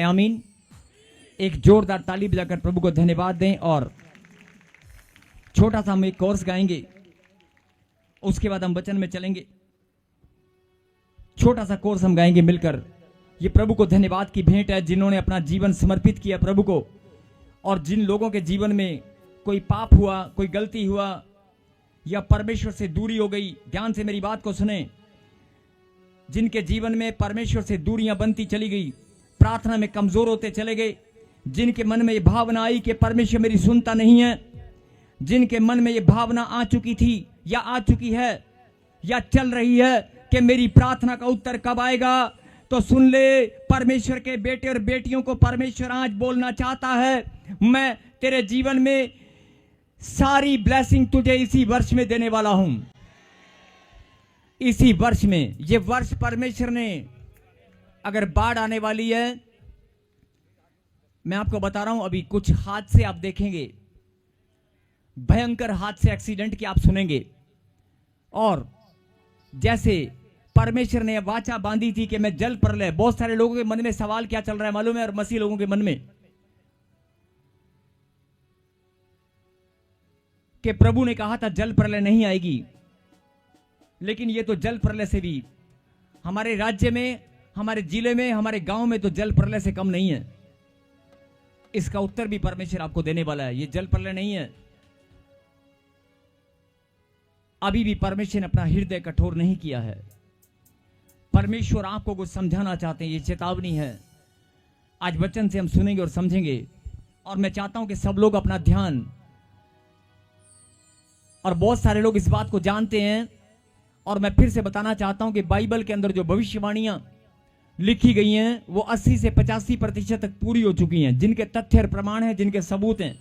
आमीन। एक जोरदार ताली बजाकर प्रभु को धन्यवाद दें। और छोटा सा हम एक कोर्स गाएंगे, उसके बाद हम वचन में चलेंगे। छोटा सा कोर्स हम गाएंगे मिलकर। ये प्रभु को धन्यवाद की भेंट है जिन्होंने अपना जीवन समर्पित किया प्रभु को। और जिन लोगों के जीवन में कोई पाप हुआ, कोई गलती हुआ या परमेश्वर से दूरी हो गई, ध्यान से मेरी बात को सुने। जिनके जीवन में परमेश्वर से दूरियां बनती चली गई, प्रार्थना में कमजोर होते चले गए, जिनके मन में ये भावना आई कि परमेश्वर मेरी सुनता नहीं है, जिनके मन में ये भावना आ चुकी थी या आ चुकी है या चल रही है कि मेरी प्रार्थना का उत्तर कब आएगा, तो सुन ले, परमेश्वर के बेटे और बेटियों को परमेश्वर आज बोलना चाहता है, मैं तेरे जीवन में सारी ब्लेसिंग तुझे इसी वर्ष में देने वाला हूं। इसी वर्ष में, ये वर्ष परमेश्वर ने, अगर बाढ़ आने वाली है, मैं आपको बता रहा हूं, अभी कुछ हादसे आप देखेंगे, भयंकर हादसे, एक्सीडेंट की आप सुनेंगे। और जैसे परमेश्वर ने वाचा बांधी थी कि मैं जल प्रलय, बहुत सारे लोगों के मन में सवाल क्या चल रहा है मालूम है, और मसीह लोगों के मन में, कि प्रभु ने कहा था जल प्रलय नहीं आएगी। लेकिन ये तो जल प्रलय से भी, हमारे राज्य में, हमारे जिले में, हमारे गांव में तो जल प्रलय से कम नहीं है। इसका उत्तर भी परमेश्वर आपको देने वाला है। ये जल प्रलय नहीं है। अभी भी परमेश्वर ने अपना हृदय कठोर नहीं किया है। परमेश्वर आपको कुछ समझाना चाहते हैं, ये चेतावनी है। आज वचन से हम सुनेंगे और समझेंगे। और मैं चाहता हूं कि सब लोग अपना ध्यान, और बहुत सारे लोग इस बात को जानते हैं, और मैं फिर से बताना चाहता हूं कि बाइबल के अंदर जो भविष्यवाणियां लिखी गई हैं वो 80 से 85% तक पूरी हो चुकी हैं, जिनके तथ्य और प्रमाण हैं, जिनके सबूत हैं।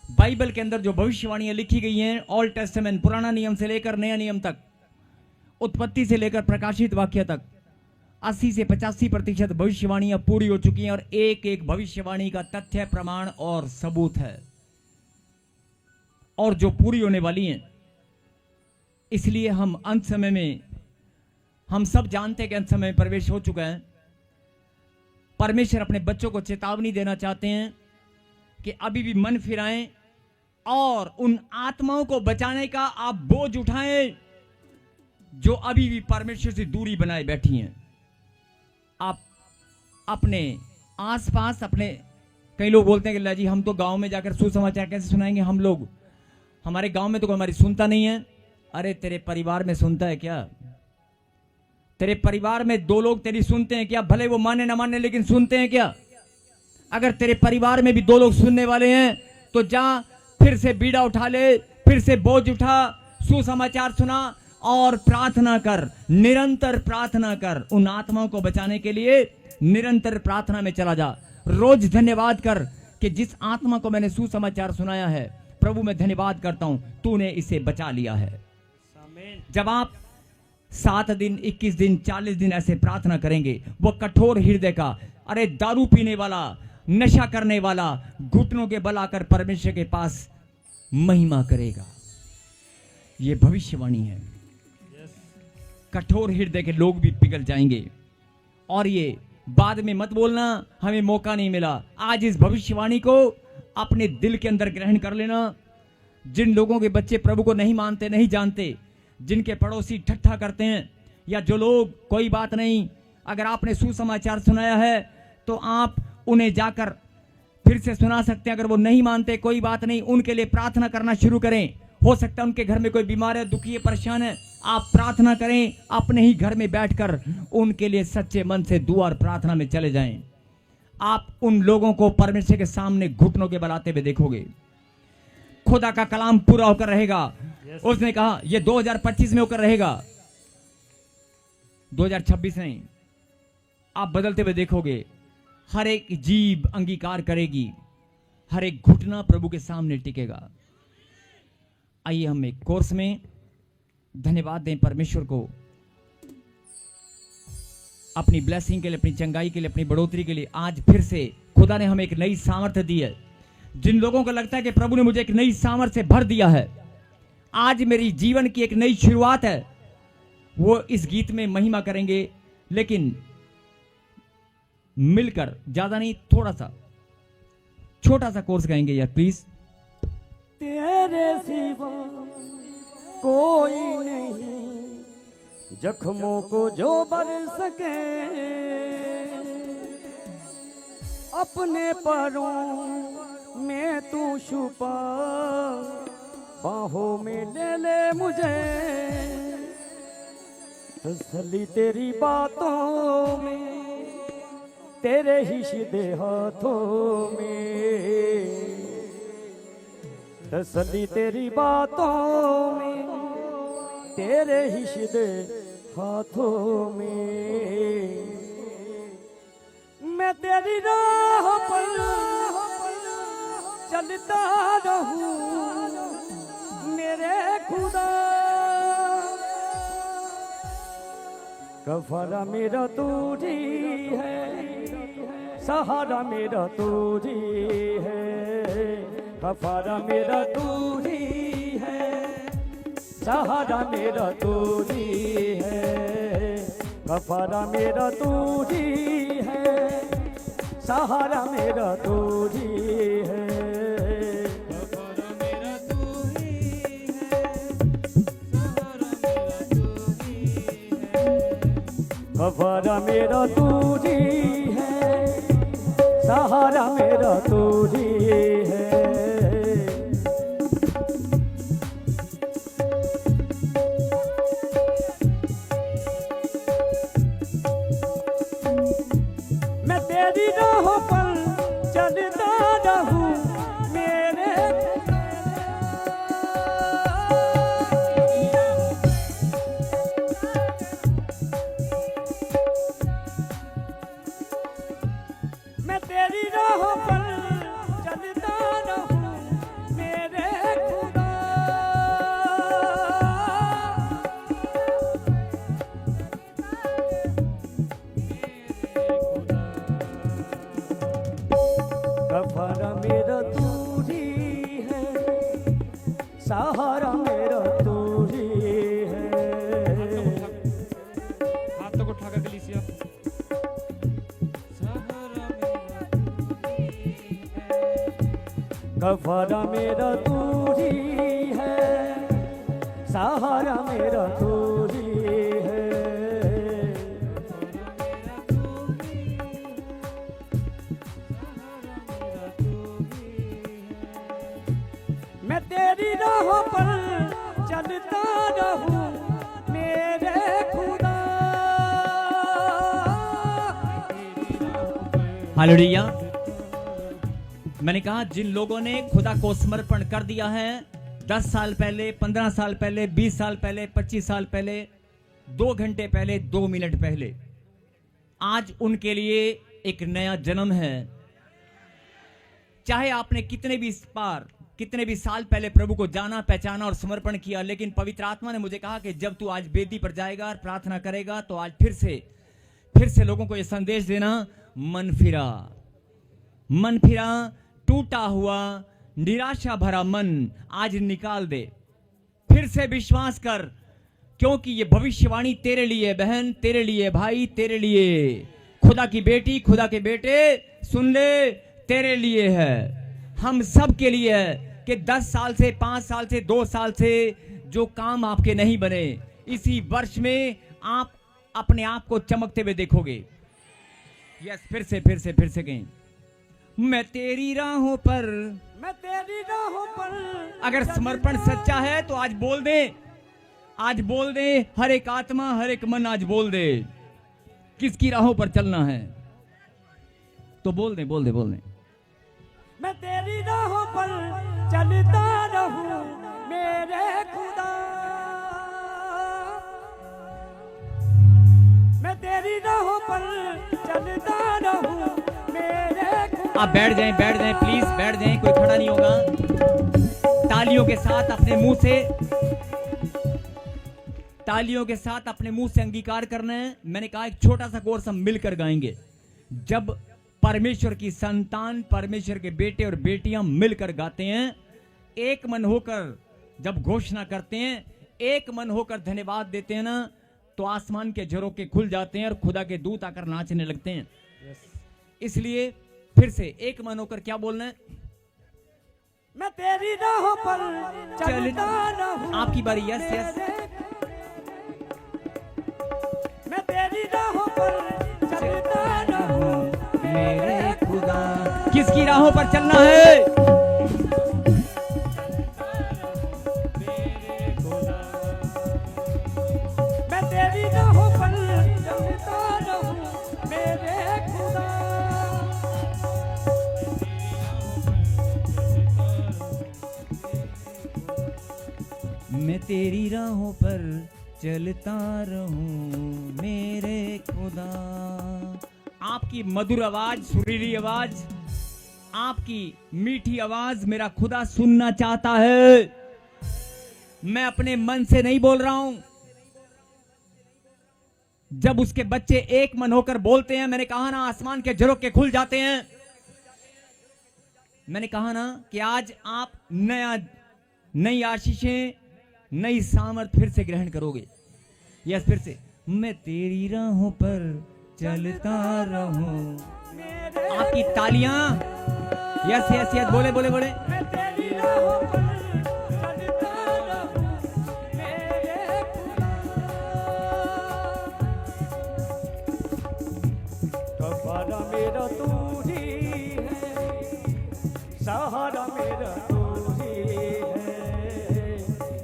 बाइबल के अंदर जो भविष्यवाणियां लिखी गई हैं, ओल्ड टेस्टामेंट, पुराना नियम से लेकर नया नियम तक, उत्पत्ति से लेकर प्रकाशित वाक्य तक, 80 से 85% भविष्यवाणियां पूरी हो चुकी हैं। और एक एक भविष्यवाणी का तथ्य, प्रमाण और सबूत है, और जो पूरी होने वाली हैं। इसलिए हम अंत समय में, हम सब जानते हैं कि अंत समय में प्रवेश हो चुका है। परमेश्वर अपने बच्चों को चेतावनी देना चाहते हैं कि अभी भी मन फिराएं और उन आत्माओं को बचाने का आप बोझ उठाएं जो अभी भी परमेश्वर से दूरी बनाए बैठी हैं। आप अपने आसपास, अपने, कई लोग बोलते हैं कि ला जी हम तो गांव में जाकर सुसमाचार कैसे सुनाएंगे, हम लोग, हमारे गांव में तो कोई हमारी सुनता नहीं है। अरे तेरे परिवार में सुनता है क्या? तेरे परिवार में 2 लोग तेरी सुनते हैं क्या? भले वो माने ना माने, लेकिन सुनते हैं क्या? अगर तेरे परिवार में भी 2 लोग सुनने वाले हैं तो जा, फिर से बीड़ा उठा ले, फिर से बोझ उठा, सुसमाचार सुना और प्रार्थना कर, निरंतर प्रार्थना कर। उन आत्माओं को बचाने के लिए निरंतर प्रार्थना में चला जा। रोज धन्यवाद कर कि जिस आत्मा को मैंने सुसमाचार सुनाया है, प्रभु मैं धन्यवाद करता हूं, तूने इसे बचा लिया है। जब आप 7 दिन, 21 दिन, 40 दिन ऐसे प्रार्थना करेंगे, वो कठोर हृदय का, अरे दारू पीने वाला, नशा करने वाला, घुटनों के बल आकर परमेश्वर के पास महिमा करेगा। ये भविष्यवाणी है। कठोर हृदय के लोग भी पिघल जाएंगे। और ये बाद में मत बोलना हमें मौका नहीं मिला। आज इस भविष्यवाणी को अपने दिल के अंदर ग्रहण कर लेना। जिन लोगों के बच्चे प्रभु को नहीं मानते, नहीं जानते, जिनके पड़ोसी ठट्ठा करते हैं, या जो लोग, कोई बात नहीं, अगर आपने सुसमाचार सुनाया है तो आप उन्हें जाकर फिर से सुना सकते हैं। अगर वो नहीं मानते, कोई बात नहीं, उनके लिए प्रार्थना करना शुरू करें। हो सकता है उनके घर में कोई बीमार है, दुखी है, परेशान है, आप प्रार्थना करें। अपने ही घर में बैठकर उनके लिए सच्चे मन से दुआ और प्रार्थना में चले जाएं। आप उन लोगों को परमेश्वर के सामने घुटनों के बल आते हुए देखोगे। खुदा का कलाम पूरा होकर रहेगा। उसने कहा ये 2025 में होकर रहेगा, 2026 नहीं। आप बदलते हुए देखोगे। हर एक जीभ अंगीकार करेगी, हर एक घुटना प्रभु के सामने टिकेगा। आइए हम एक कोर्स में धन्यवाद दें परमेश्वर को अपनी ब्लेसिंग के लिए, अपनी चंगाई के लिए, अपनी बढ़ोतरी के लिए। आज फिर से खुदा ने हमें एक नई सामर्थ्य दी है। जिन लोगों को लगता है कि प्रभु ने मुझे एक नई सामर्थ्य से भर दिया है, आज मेरी जीवन की एक नई शुरुआत है, वो इस गीत में महिमा करेंगे। लेकिन मिलकर, ज्यादा नहीं, थोड़ा सा छोटा सा कोर्स गाएंगे यार प्लीज। तेरे सिवा कोई नहीं जख्मों को जो बर सके, अपने पैरों में तू छुपा, बाहों में ले ले मुझे, तसल्ली तेरी बातों में, तेरे ही सीधे हाथों में, तसल्ली तेरी बातों में, तेरे ही सीधे हाथों में। मैं तेरी राह पर चलता रहूं मेरे खुदा, कफारा मेरा तू ही है, सहारा मेरा तू ही है, कफारा मेरा तू ही है, सहारा मेरा तू ही है, कफारा मेरा तू ही है, सहारा मेरा तू ही है, कफारा मेरा तू ही है, कफारा मेरा तू ही है, सहारा मेरा तू ही है। मैं तेरी राहों पर चलता रहूं मेरे, मैं तेरी राहों पर चलता रहूं मेरे खुदा, कफारा मेरा तू ही है, सहारा मेरा तू ही है। हाथों को उठा कर कलीसिया। कफारा मेरा तू ही है, सहारा मेरा तू ही है, मैं तेरी राहों पर चलता रहूं मेरे खुदा। हालेलुया। मैंने कहा जिन लोगों ने खुदा को समर्पण कर दिया है 10 साल पहले, 15 साल पहले, 20 साल पहले, 25 साल पहले, 2 घंटे पहले, 2 मिनट पहले, आज उनके लिए एक नया जन्म है। चाहे आपने कितने भी साल पहले प्रभु को जाना, पहचाना और समर्पण किया, लेकिन पवित्र आत्मा ने मुझे कहा कि जब तू आज वेदी पर जाएगा और प्रार्थना करेगा तो आज फिर से लोगों को यह संदेश देना, मन फिरा, टूटा हुआ, निराशा भरा मन आज निकाल दे, फिर से विश्वास कर, क्योंकि ये भविष्यवाणी तेरे लिए बहन, तेरे लिए भाई, तेरे लिए खुदा की बेटी, खुदा के बेटे, सुन ले, तेरे लिए है, हम सब के लिए है कि 10 साल से, 5 साल से, 2 साल से जो काम आपके नहीं बने, इसी वर्ष में आप अपने आप को चमकते हुए देखोगे। यस, फिर से कहें, मैं तेरी राहों पर, मैं तेरी राहों पर। अगर समर्पण सच्चा है तो आज बोल दे, हर एक आत्मा, हर एक मन आज बोल दे किसकी राहों पर चलना है, तो बोल दे। मैं तेरी राहों पर चलता रहूं मेरे खुदा, मैं तेरी राहों पर चलता रहूं मेरे खुदा। आप बैठ जाएं प्लीज, बैठ जाएं, कोई खड़ा नहीं होगा। तालियों के साथ अपने मुंह से अंगीकार करना है। मैंने कहा एक छोटा सा कोर्स हम मिलकर गाएंगे। जब परमेश्वर की संतान, परमेश्वर के बेटे और बेटियां मिलकर गाते हैं, एक मन होकर जब घोषणा करते हैं, एक मन होकर धन्यवाद देते हैं ना, तो आसमान के झरोखे खुल जाते हैं और खुदा के दूत आकर नाचने लगते हैं। इसलिए फिर से एक मन होकर क्या बोलना है? मैं तेरी राहों पर चलता रहूं। आपकी बारी। Yes yes. मैं तेरी राहों पर चलता रहूं मेरे खुदा। किसकी राहों पर चलना है? मैं तेरी राहों पर चलता रहूं मेरे खुदा। मैं तेरी राहों पर चलता रहूं मेरे खुदा। आपकी मधुर आवाज, सुरीली आवाज, आपकी मीठी आवाज मेरा खुदा सुनना चाहता है। मैं अपने मन से नहीं बोल रहा हूं। जब उसके बच्चे एक मन होकर बोलते हैं, मैंने कहा ना आसमान के झरोखे खुल जाते हैं। मैंने कहा ना कि आज आप नई आशीषें, नई सामर्थ फिर से ग्रहण करोगे। यस, फिर से। मैं तेरी राहों पर चलता रहूं। आपकी तालियां। यस यस यस, बोले बोले बोले। मैं तेरी राहों पर चलता रहूं मेरे खुदा। सहारा मेरा तू ही है, सहारा मेरा तू ही है,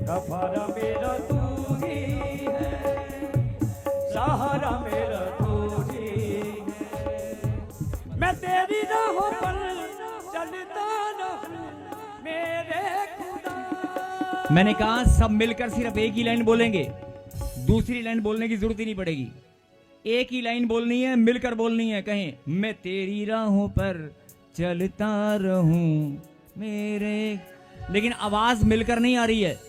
सहारा मेरा तू ही है, सहारा मेरा तू ही है। मैं तेरी राहों पर चलता रहूं मेरे खुदा। मैंने कहा सब मिलकर सिर्फ एक ही लाइन बोलेंगे, दूसरी लाइन बोलने की जरूरत ही नहीं पड़ेगी। एक ही लाइन बोलनी है, मिलकर बोलनी है। कहें, मैं तेरी राहों पर चलता रहूं मेरे। लेकिन आवाज मिलकर नहीं आ रही है।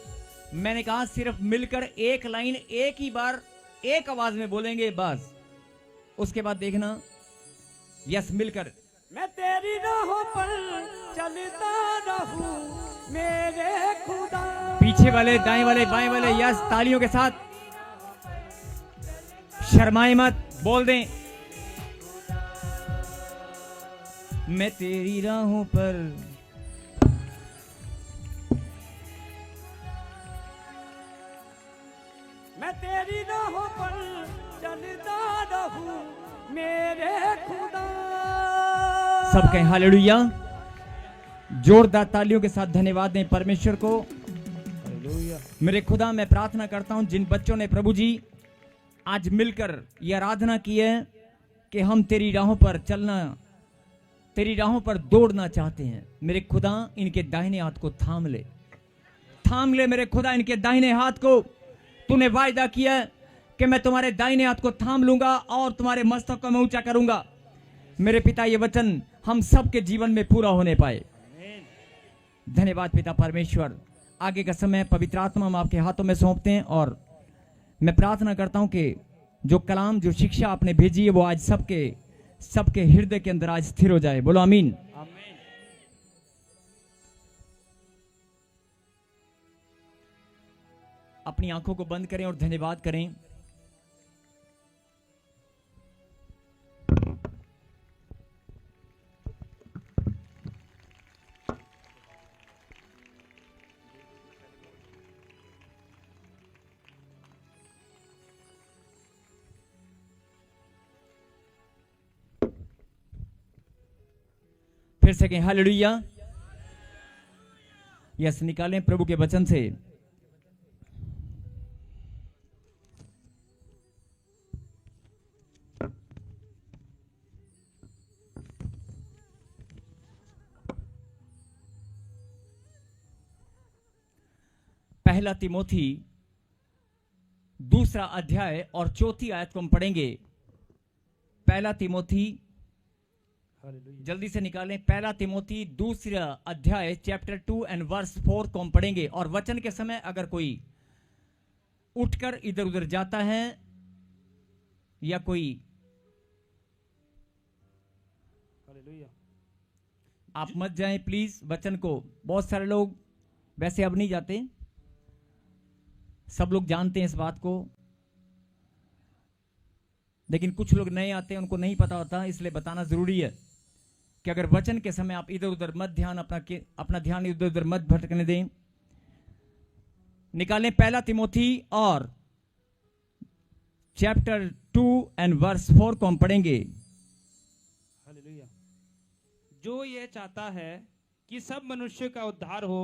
मैंने कहा सिर्फ मिलकर एक लाइन एक ही बार एक आवाज में बोलेंगे बस। उसके बाद देखना। यस, मिलकर। मैं तेरी राहों पर चलता रहूं मेरे खुदा। पीछे वाले, दाएं वाले, बाएं वाले, यस, तालियों के साथ। शर्माए मत, बोल दें। मैं तेरी राहों पर। मैं तेरी राहों पर चलता रहूं मेरे खुदा। सब कहें हालेलुया। जोरदार तालियों के साथ धन्यवाद दें परमेश्वर को। मेरे खुदा, मैं प्रार्थना करता हूं जिन बच्चों ने प्रभु जी आज मिलकर यह आराधना की है कि हम तेरी राहों पर चलना, तेरी राहों पर दौड़ना चाहते हैं। मेरे खुदा, इनके दाहिने हाथ को थाम ले, थाम ले मेरे खुदा इनके दाहिने हाथ को। तूने वायदा किया है कि मैं तुम्हारे दाहिने हाथ को थाम लूंगा और तुम्हारे मस्तक को मैं ऊंचा करूंगा। मेरे पिता, ये वचन हम सबके जीवन में पूरा होने पाए। धन्यवाद पिता परमेश्वर। आगे का समय पवित्र आत्मा हम आपके हाथों में सौंपते हैं और मैं प्रार्थना करता हूं कि जो कलाम, जो शिक्षा आपने भेजी है वो आज सबके हृदय के अंदर आज स्थिर हो जाए। बोलो आमीन। अपनी आंखों को बंद करें और धन्यवाद करें। फिर से कहें हालेलुया। यस, निकालें प्रभु के वचन से। पहला तिमोथी 2 अध्याय और 4 आयत को हम पढ़ेंगे। पहला तिमोथी, जल्दी से निकालें। पहला तिमोथी 2 अध्याय चैप्टर 2 एंड वर्स 4 को हम पढ़ेंगे। और वचन के समय अगर कोई उठकर इधर उधर जाता है या कोई, आप मत जाएं प्लीज वचन को। बहुत सारे लोग वैसे अब नहीं जाते, सब लोग जानते हैं इस बात को। लेकिन कुछ लोग नए आते हैं, उनको नहीं पता होता, इसलिए बताना जरूरी है कि अगर वचन के समय आप इधर उधर मत ध्यान अपना ध्यान इधर उधर मत भटकने दें। निकालें पहला तिमोथी और चैप्टर 2 एंड वर्स 4 को हम पढ़ेंगे। हालेलुया। जो यह चाहता है कि सब मनुष्य का उद्धार हो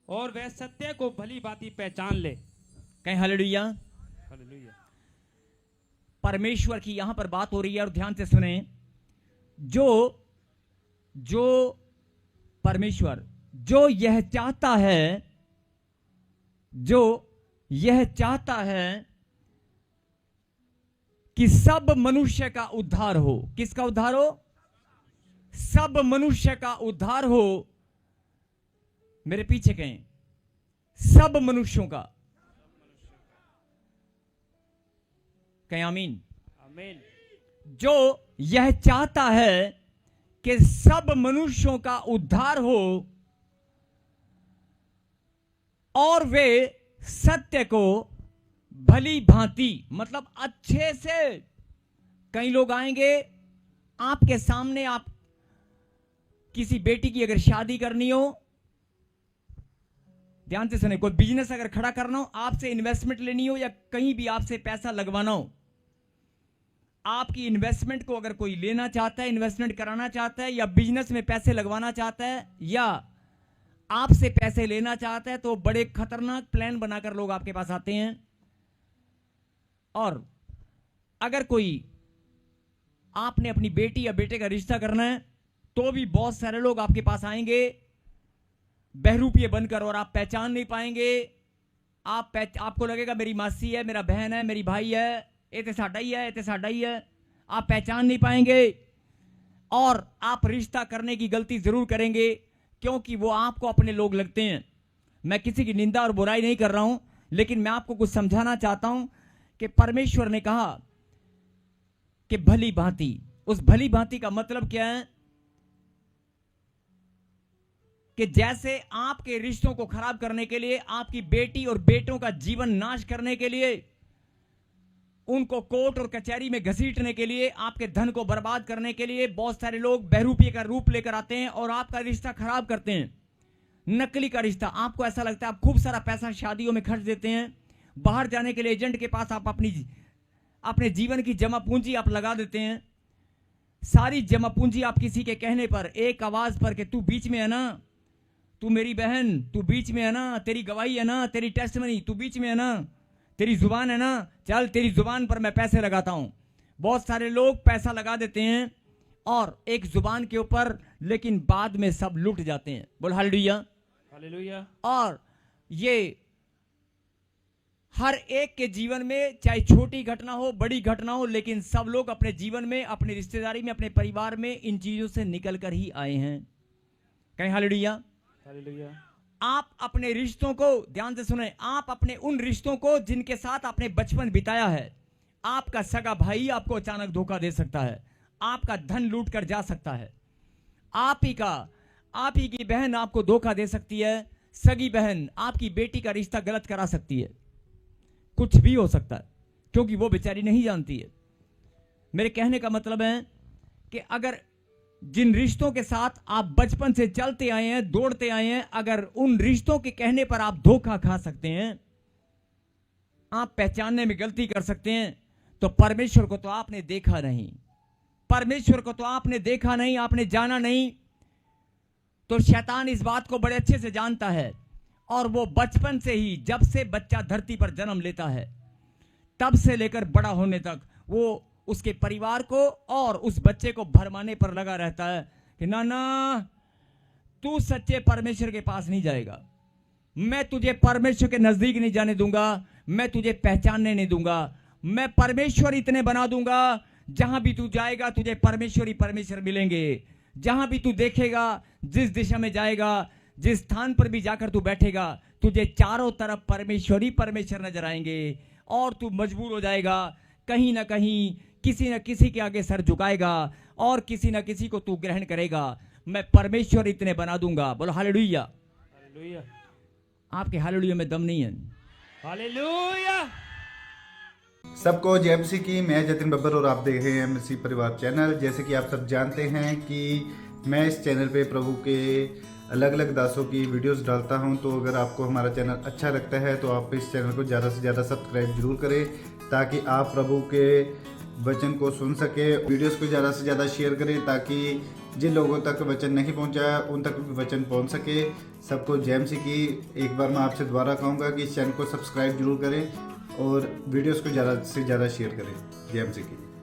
और वह सत्य को भली भांति पहचान ले। कहें हालेलुया। हालेलुया। परमेश्वर की यहां पर बात हो रही है और ध्यान से सुने। जो परमेश्वर जो यह चाहता है कि सब मनुष्य का उद्धार हो। किसका उद्धार हो? सब मनुष्य का उद्धार हो। मेरे पीछे कहें, सब मनुष्यों का। कहें आमीन। आमीन। जो यह चाहता है कि सब मनुष्यों का उद्धार हो और वे सत्य को भली भांति, मतलब अच्छे से। कई लोग आएंगे आपके सामने, आप किसी बेटी की अगर शादी करनी हो, ध्यान से सुने, कोई बिजनेस अगर खड़ा करना हो, आपसे इन्वेस्टमेंट लेनी हो या कहीं भी आपसे पैसा लगवाना हो, आपकी इन्वेस्टमेंट को अगर कोई लेना चाहता है, इन्वेस्टमेंट कराना चाहता है, या बिजनेस में पैसे लगवाना चाहता है, या आपसे पैसे लेना चाहता है, तो बड़े खतरनाक प्लान बनाकर लोग आपके पास आते हैं। और अगर कोई आपने अपनी बेटी या बेटे का रिश्ता करना है, तो भी बहुत सारे लोग आपके पास आएंगे बहरूपिये बनकर, और आप पहचान नहीं पाएंगे। आपको लगेगा मेरी मासी है, मेरा बहन है, मेरी भाई है, ये तो साडा ही है, ये तो साडा ही है। आप पहचान नहीं पाएंगे और आप रिश्ता करने की गलती जरूर करेंगे, क्योंकि वो आपको अपने लोग लगते हैं। मैं किसी की निंदा और बुराई नहीं कर रहा हूं, लेकिन मैं आपको कुछ समझाना चाहता हूं कि परमेश्वर ने कहा कि भली भांति। उस भली भांति का मतलब क्या है? कि जैसे आपके रिश्तों को खराब करने के लिए, आपकी बेटी और बेटों का जीवन नाश करने के लिए, उनको कोर्ट और कचहरी में घसीटने के लिए, आपके धन को बर्बाद करने के लिए बहुत सारे लोग बहरूपिये का रूप लेकर आते हैं और आपका रिश्ता खराब करते हैं। नकली का रिश्ता। आपको ऐसा लगता है आप खूब सारा पैसा शादियों में खर्च देते हैं, बाहर जाने के लिए एजेंट के पास आप अपने जीवन की जमा पूंजी आप लगा देते हैं। सारी जमा पूंजी आप किसी के कहने पर, एक आवाज पर कि तू बीच में है ना, तू मेरी बहन, तू बीच में है ना, तेरी गवाही है ना, तेरी टेस्टमनी, तू बीच में है ना, तेरी जुबान है ना, चल तेरी जुबान पर मैं पैसे लगाता हूं। बहुत सारे लोग पैसा लगा देते हैं और एक जुबान के ऊपर, लेकिन बाद में सब लूट जाते हैं। बोल हालेलुया। हालेलुया। और ये हर एक के जीवन में, चाहे छोटी घटना हो बड़ी घटना हो, लेकिन सब लोग अपने जीवन में, अपनी रिश्तेदारी में, अपने परिवार में इन चीजों से निकल कर ही आए हैं। कहीं हालेलुया। हालेलुया। आप अपने रिश्तों को, ध्यान से सुने, आप अपने उन रिश्तों को जिनके साथ आपने बचपन बिताया है, आपका सगा भाई आपको अचानक धोखा दे सकता है, आपका धन लूट कर जा सकता है, आप ही की बहन आपको धोखा दे सकती है, सगी बहन आपकी बेटी का रिश्ता गलत करा सकती है, कुछ भी हो सकता है, क्योंकि वो बेचारी नहीं जानती है। मेरे कहने का मतलब है कि अगर जिन रिश्तों के साथ आप बचपन से चलते आए हैं, दौड़ते आए हैं, अगर उन रिश्तों के कहने पर आप धोखा खा सकते हैं, आप पहचानने में गलती कर सकते हैं, तो परमेश्वर को तो आपने देखा नहीं, परमेश्वर को तो आपने देखा नहीं, आपने जाना नहीं। तो शैतान इस बात को बड़े अच्छे से जानता है, और वो बचपन से ही, जब से बच्चा धरती पर जन्म लेता है, तब से लेकर बड़ा होने तक वो उसके परिवार को और उस बच्चे को भरमाने पर लगा रहता है कि ना ना, तू सच्चे परमेश्वर के पास नहीं जाएगा, मैं तुझे परमेश्वर के नजदीक नहीं जाने दूंगा, मैं तुझे पहचानने नहीं दूंगा, मैं परमेश्वर इतने बना दूंगा, जहां भी तू जाएगा तुझे परमेश्वर ही परमेश्वर मिलेंगे। जहां भी तू देखेगा, जिस दिशा में जाएगा, जिस स्थान पर भी जाकर तू बैठेगा, तुझे चारों तरफ परमेश्वर ही परमेश्वर नजर आएंगे, और तू मजबूर हो जाएगा, कहीं ना कहीं किसी न किसी के आगे सर झुकाएगा, और किसी न किसी को तू ग्रहण करेगा। मैं परमेश्वर इतने बना दूंगा। बोलो हालेलुया। हालेलुया। आपके हालेलुया में दम नहीं है। हालेलुया। सबको जय मसीह की। मैं जतिन बब्बर और आप देख रहे हैं मसीह परिवार चैनल। जैसे कि आप सब जानते हैं कि मैं इस चैनल पे प्रभु के अलग अलग दासों की वीडियोस डालता हूं, तो अगर आपको हमारा चैनल अच्छा लगता है तो आप इस चैनल को ज़्यादा से ज़्यादा सब्सक्राइब जरूर करें, ताकि आप प्रभु के वचन को सुन सके। वीडियोस को ज़्यादा से ज़्यादा शेयर करें, ताकि जिन लोगों तक वचन नहीं पहुंचा उन तक भी वचन पहुंच सके। सबको जय मसीह की। एक बार मैं आपसे दोबारा कहूँगा कि इस चैनल को सब्सक्राइब जरूर करें और वीडियोस को ज़्यादा से ज़्यादा शेयर करें। जय मसीह की।